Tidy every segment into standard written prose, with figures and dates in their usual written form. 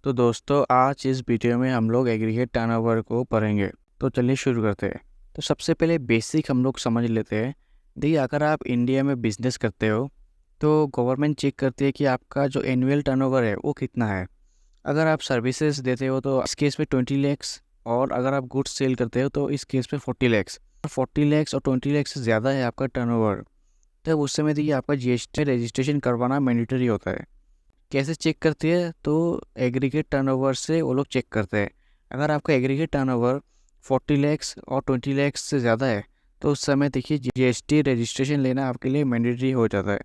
तो दोस्तों आज इस वीडियो में हम लोग एग्रीगेट टर्नओवर को पढ़ेंगे। तो चलिए शुरू करते हैं। तो सबसे पहले बेसिक हम लोग समझ लेते हैं। देखिए, अगर आप इंडिया में बिजनेस करते हो तो गवर्नमेंट चेक करती है कि आपका जो एनुअल टर्नओवर है वो कितना है। अगर आप सर्विसेज देते हो तो इस केस में 20 लाख, और अगर आप गुड्स सेल करते हो तो इस केस में 40 लाख। 40 लाख और 20 लाख से ज़्यादा है आपका टर्नओवर, तब उस समय देखिए आपका जीएसटी रजिस्ट्रेशन करवाना मैंडेटरी होता है। कैसे चेक करती है? तो एग्रीगेट टर्नओवर से वो लोग चेक करते हैं। अगर आपका एग्रीगेट टर्नओवर 40 लाख और 20 लाख से ज़्यादा है तो उस समय देखिए जीएसटी रजिस्ट्रेशन लेना आपके लिए मैंडेटरी हो जाता है।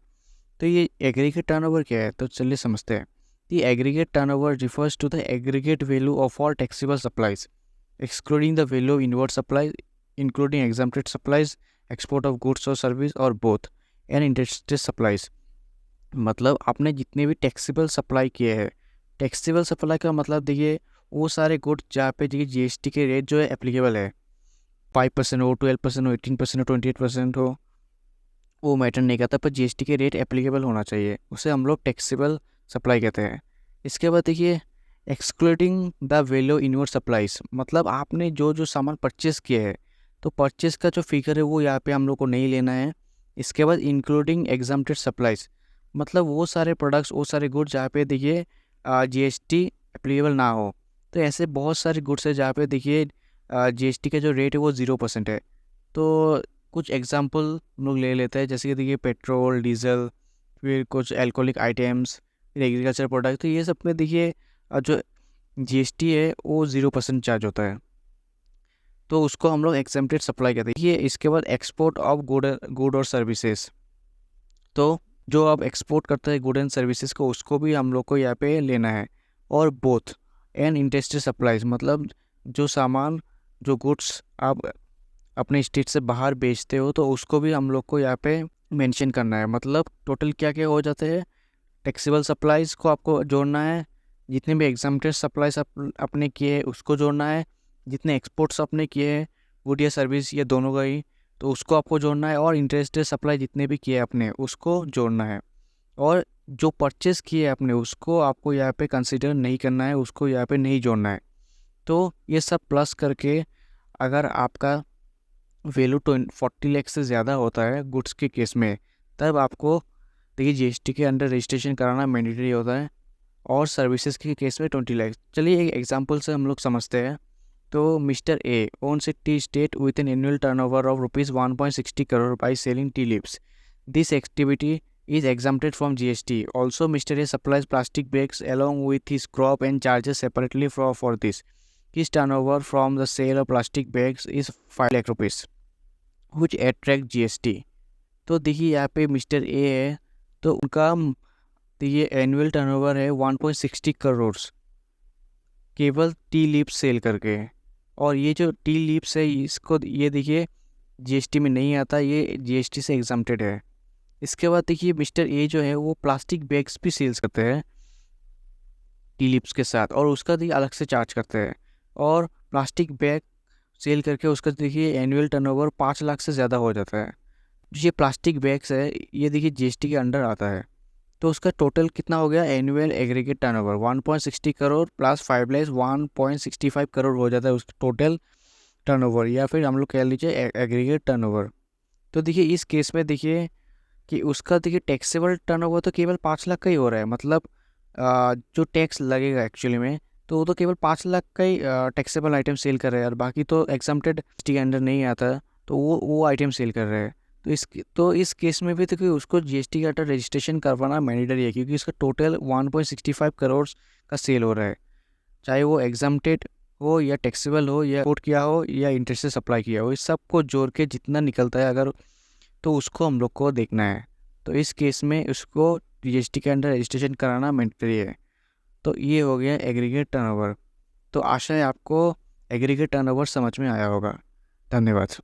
तो ये एग्रीगेट टर्नओवर क्या है, तो चलिए समझते हैं। The aggregate turnover refers to the aggregate value of all taxable supplies, excluding the value of inward supplies, including exempted supplies, export of goods or service, or both, and interstate supplies। मतलब आपने जितने भी taxable supply किए हैं, taxable supply का मतलब देखिए वो सारे गुड्स जहाँ पे देखिए जीएसटी के रेट जो है एप्लीकेबल है, 5% हो, 12% हो, 18% हो, 28% हो, वो मैटर नहीं करता, पर जीएसटी के रेट एप्लीकेबल होना चाहिए, उसे हम लोग टैक्सेबल सप्लाई कहते हैं। इसके बाद देखिए excluding the value inward supplies, मतलब आपने जो जो सामान परचेस किए हैं तो परचेस का जो फिगर है वो यहाँ पे हम लोग को नहीं लेना है। इसके बाद इंक्लूडिंग एग्जाम्प्टेड सप्लाईज, मतलब वो सारे प्रोडक्ट्स, वो सारे गुड्स जहाँ पे देखिए जीएसटी एप्लीकेबल ना हो। तो ऐसे बहुत सारे गुड्स है जहाँ पे देखिए जीएसटी का जो रेट है वो 0% है। तो कुछ एग्जांपल हम लोग ले लेते हैं, जैसे कि देखिए पेट्रोल, डीजल, फिर कुछ अल्कोहलिक आइटम्स, फिर एग्रीकल्चर प्रोडक्ट। तो ये सब में देखिए जो जीएसटी है वो 0% चार्ज होता है, तो उसको हम लोग एक्सेम्प्टेड सप्लाई कहते हैं। ये इसके बाद एक्सपोर्ट ऑफ गुड और सर्विसेज, तो जो आप एक्सपोर्ट करते हैं गुड एंड सर्विसेज को, उसको भी हम लोग को यहाँ पे लेना है। और बोथ एंड इंटरेस्टेड सप्लाईज, मतलब जो सामान, जो गुड्स आप अपने स्टेट से बाहर बेचते हो तो उसको भी हम लोग को यहाँ पे मेंशन करना है। मतलब टोटल क्या क्या हो जाते हैं, टैक्सेबल सप्लाईज को आपको जोड़ना है, जितने भी एग्जाम्प्टेड सप्लाईज अपने किए हैं उसको जोड़ना है, जितने एक्सपोर्ट्स अपने किए हैं गुड या सर्विस, ये दोनों का ही, तो उसको आपको जोड़ना है। और इंटरेस्टेड सप्लाई जितने भी किए अपने उसको जोड़ना है। और जो परचेस किए अपने उसको आपको यहाँ पे कंसिडर नहीं करना है, उसको यहाँ पे नहीं जोड़ना है। तो ये सब प्लस करके अगर आपका वैल्यू 40 लाख से ज़्यादा होता है गुड्स के केस में, तब आपको देखिए जीएसटी के अंडर रजिस्ट्रेशन कराना मैंडेटरी होता है। और सर्विसेज के केस में 20 लाख। चलिए एक एग्जांपल से हम लोग समझते हैं। तो Mister A owns a tea estate with an annual turnover of ₹1.60 crore by selling tea leaves. This activity is exempted from GST. Also, Mr. A supplies plastic bags along with his crop and charges separately for this. His turnover from the sale of plastic bags is 5 lakh rupees, which attract GST. तो देखिए यहाँ पे mister A है, तो उनका देखिए annual turnover है 1.60 करोड़ केवल टी लीव्स सेल करके। और ये जो टी लीव्स है इसको ये देखिए जीएसटी में नहीं आता, ये जीएसटी से एग्जम्प्टेड है। इसके बाद देखिए मिस्टर ए जो है वो प्लास्टिक बैग्स भी सेल्स करते हैं टी लीव्स के साथ, और उसका देखिए अलग से चार्ज करते हैं। और प्लास्टिक बैग सेल करके उसका देखिए एनुअल टर्नओवर 5 लाख से ज़्यादा हो जाता है। जो ये प्लास्टिक बैग्स है ये देखिए जीएसटी के अंडर आता है। तो उसका टोटल कितना हो गया, annual aggregate turnover 1.60 crore plus 5 lakh 1.65 crore हो जाता है उसका टोटल टर्नओवर, या फिर हम लोग कह लीजिए एग्रीगेट टर्नओवर। तो देखिए इस केस में देखिए कि उसका देखिए टैक्सेबल टर्नओवर तो केवल 5 लाख का ही हो रहा है। मतलब जो टैक्स लगेगा एक्चुअली में, तो वो तो केवल 5 लाख का ही टैक्सेबल आइटम सेल कर रहे हैं, और बाकी तो एग्जम्प्टेड के अंडर नहीं आता, तो वो आइटम सेल कर रहे हैं। तो इस केस में भी तो कि उसको जीएसटी के अंडर रजिस्ट्रेशन करवाना मैंडेटरी है, क्योंकि इसका टोटल 1.65 करोड़ का सेल हो रहा है, चाहे वो एग्जम्प्टेड हो या टैक्सेबल हो या एक्सपोर्ट किया हो या इंटरेस्ट से सप्लाई किया हो। इस सब को जोड़ के जितना निकलता है अगर, तो उसको हम लोग को देखना है। तो इस केस में उसको जीएसटी के अंडर रजिस्ट्रेशन कराना मैंडेटरी है। तो ये हो गया एग्रीगेट टर्नओवर। तो आशा है आपको एग्रीगेट टर्नओवर समझ में आया होगा। धन्यवाद।